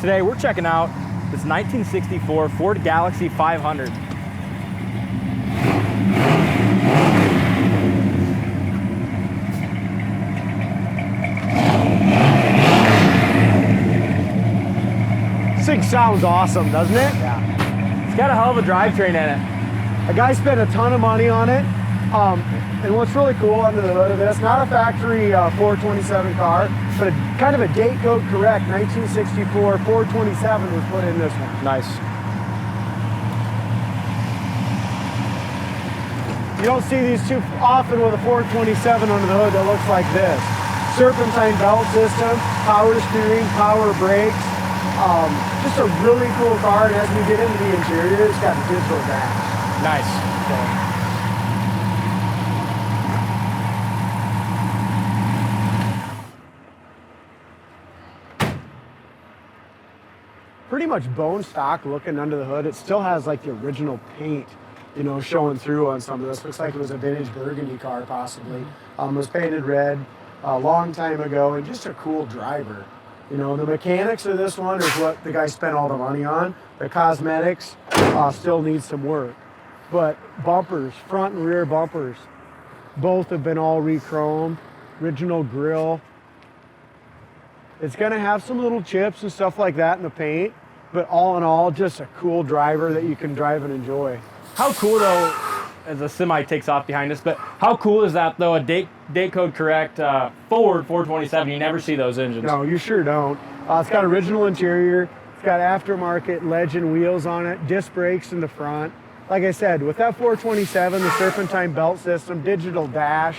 Today we're checking out this 1964 Ford Galaxie 500. This thing sounds awesome, doesn't it? Yeah. It's got a hell of a drivetrain in it. A guy spent a ton of money on it. And what's really cool under the hood of this, not a factory 427 car, but kind of a date code correct 1964 427 was put in this one. Nice. You don't see these too often with a 427 under the hood that looks like this. Serpentine belt system, power steering, power brakes. Just a really cool car, and as we get into the interior, it's got a digital dash. Nice. Pretty much bone stock looking under the hood. It still has like the original paint, you know, showing through on some of this. Looks like it was a vintage Burgundy car possibly. It was painted red a long time ago, and just a cool driver. You know, the mechanics of this one is what the guy spent all the money on. The cosmetics still need some work. But bumpers, front and rear bumpers, both have been all re-chromed. Original grille. It's gonna have some little chips and stuff like that in the paint, but all in all, just a cool driver that you can drive and enjoy. How cool though, as a semi takes off behind us, but how cool is that though, a date code correct Ford 427, you never see those engines. No, you sure don't. It's got original interior, it's got aftermarket Legend wheels on it, disc brakes in the front. Like I said, with that 427, the Serpentine belt system, digital dash,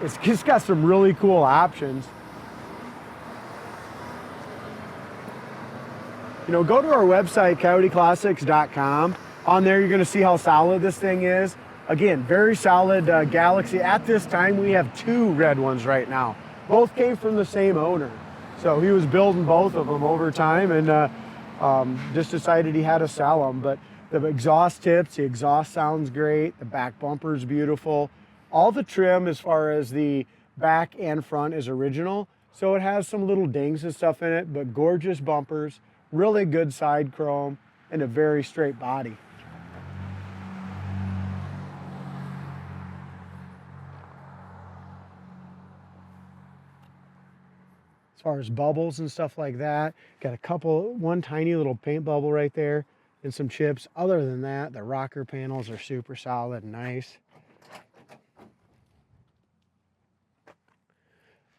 it's just got some really cool options. You know, go to our website, coyoteclassics.com. On there, you're going to see how solid this thing is. Again, very solid Galaxie. At this time, we have two red ones right now. Both came from the same owner. So he was building both of them over time and just decided he had to sell them. But the exhaust tips, the exhaust sounds great. The back bumper is beautiful. All the trim as far as the back and front is original. So it has some little dings and stuff in it, but gorgeous bumpers. Really good side chrome and a very straight body. As far as bubbles and stuff like that, got one tiny little paint bubble right there and some chips. Other than that, the rocker panels are super solid and nice.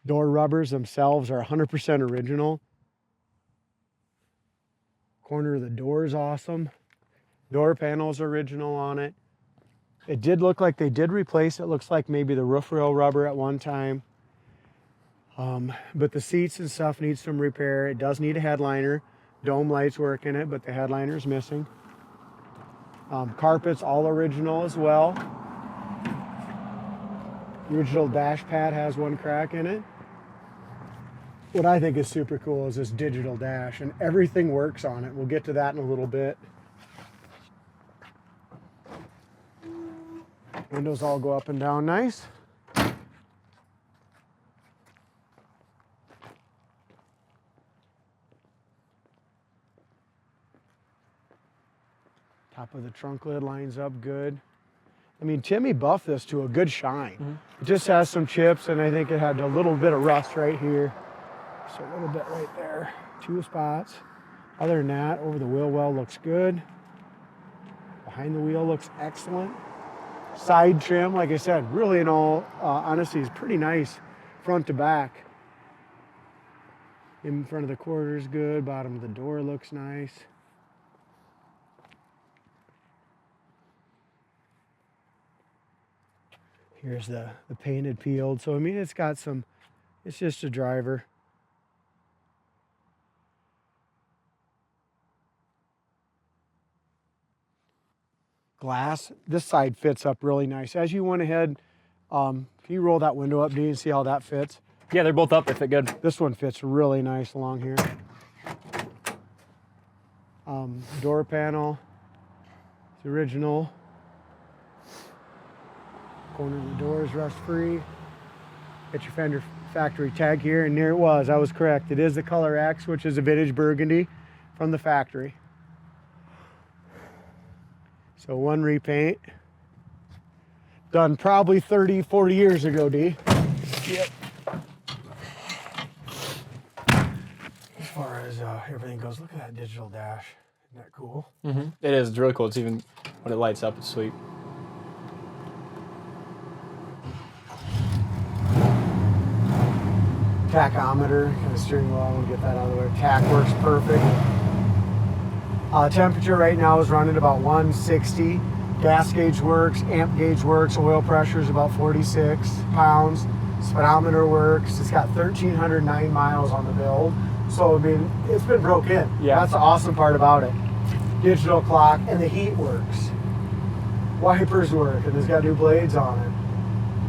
Door rubbers themselves are 100% original. Corner of the door is awesome. Door panels original on it. It did look like they did replace it. Looks like maybe the roof rail rubber at one time. But the seats and stuff need some repair. It does need a headliner. Dome lights work in it, but the headliner is missing. Carpets all original as well. The original dash pad has one crack in it. What I think is super cool is this digital dash, and everything works on it. We'll get to that in a little bit. Windows all go up and down nice. Top of the trunk lid lines up good. I mean, Timmy buffed this to a good shine. Mm-hmm. It just has some chips, and I think it had a little bit of rust right here. Just a little bit right there. 2 spots. Other than that, over the wheel well looks good. Behind the wheel looks excellent. Side trim, like I said, really in all honesty, is pretty nice front to back. In front of the quarter is good. Bottom of the door looks nice. Here's the painted peeled. So, I mean, it's got some, it's just a driver. Glass, this side fits up really nice. As you went ahead, can you roll that window up, Dean, and see how that fits? Yeah, they're both up, they fit good. This one fits really nice along here. Door panel, it's original. Corner of the door is rust free. Get your factory tag here, and there it was. I was correct. It is the color X, which is a vintage Burgundy from the factory. So one repaint. Done probably 30, 40 years ago, D. Yep. As far as everything goes, look at that digital dash. Isn't that cool? Mm-hmm. It is. It's really cool. It's even when it lights up, it's sweet. Tachometer, kind of steering wheel, we'll get that out of the way. Tach works perfect. Temperature right now is running about 160. Gas gauge works, amp gauge works, oil pressure is about 46 pounds. Speedometer works. It's got 1,309 miles on the build. So, I mean, it's been broke in. Yeah. That's the awesome part about it. Digital clock, and the heat works. Wipers work, and it's got new blades on it.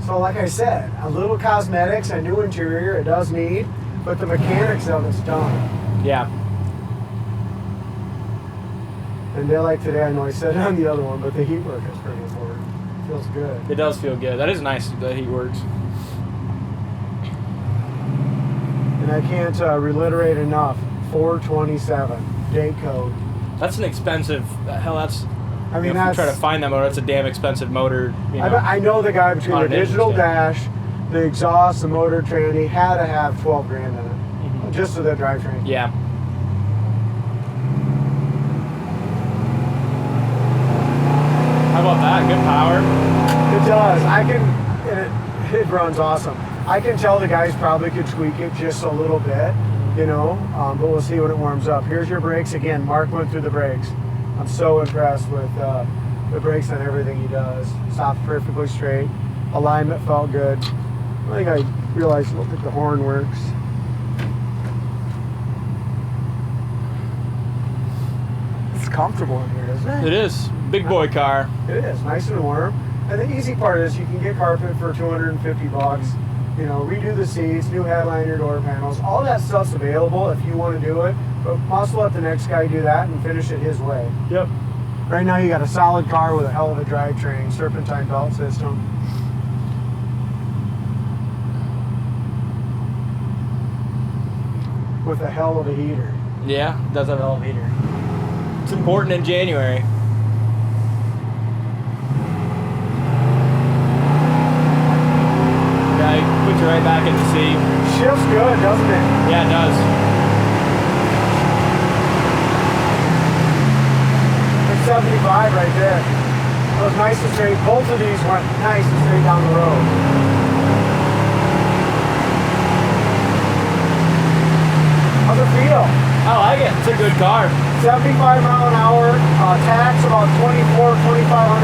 So like I said, a little cosmetics, a new interior, it does need, but the mechanics of it's done. Yeah. And daylight today, I know I said it on the other one, but the heat work is pretty important. It feels good. It does feel good. That is nice that heat works. And I can't reiterate enough, 427, date code. That's an expensive, hell, that's, I mean, if you try to find that motor, that's a damn expensive motor. You know, I know the guy between the digital dash, the exhaust, the motor tranny, had to have 12 grand in it, just for the drivetrain. Yeah. How about that? Good power. It does. It runs awesome. I can tell the guys probably could tweak it just a little bit, you know, but we'll see when it warms up. Here's your brakes. Again, Mark went through the brakes. I'm so impressed with the brakes and everything he does. Stopped perfectly straight. Alignment felt good. I think I realized I don't think the horn works. It's comfortable in here, isn't it? It is. Big boy car. It is. Nice and warm. And the easy part is you can get carpet for $250. You know, redo the seats, new headliner, door panels. All that stuff's available if you want to do it. But also let the next guy do that and finish it his way. Yep. Right now you got a solid car with a hell of a drivetrain, Serpentine belt system. With a hell of a heater. Yeah, it does have a hell of a heater. It's important in January. Yeah, it puts you right back in the seat. Shifts good, doesn't it? Yeah, it does. It's 75 right there. It was nice and straight. Both of these went nice and straight down the road. How's it feel? I like it. It's a good car. 75 mile an hour, tax about 2,500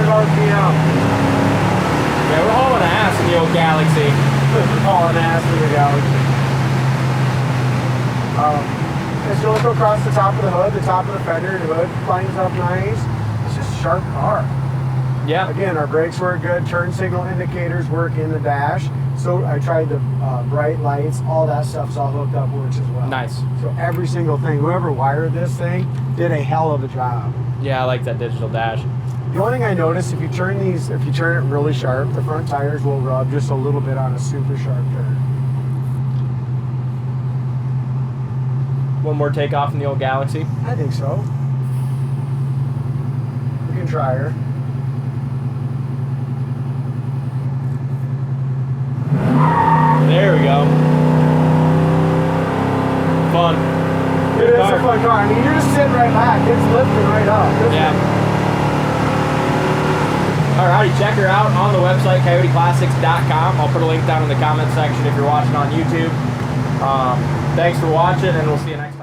RPM. Yeah, we're hauling ass in the old Galaxie. Hauling ass in the Galaxie. As you look across the top of the hood, the top of the fender, the hood lines up nice. It's just a sharp car. Yeah. Again, our brakes work good, turn signal indicators work in the dash. So I tried the bright lights, all that stuff's all hooked up, works as well. Nice. So every single thing, whoever wired this thing did a hell of a job. Yeah, I like that digital dash. The only thing I noticed, if you turn it really sharp, the front tires will rub just a little bit on a super sharp turn. One more takeoff in the old Galaxie. I think so. We can try her. There we go. Fun. It is a fun car. I mean, you're just sitting right back. It's lifting right up. Yeah. Alrighty, check her out on the website, coyoteclassics.com. I'll put a link down in the comment section if you're watching on YouTube. Thanks for watching, and we'll see you next time.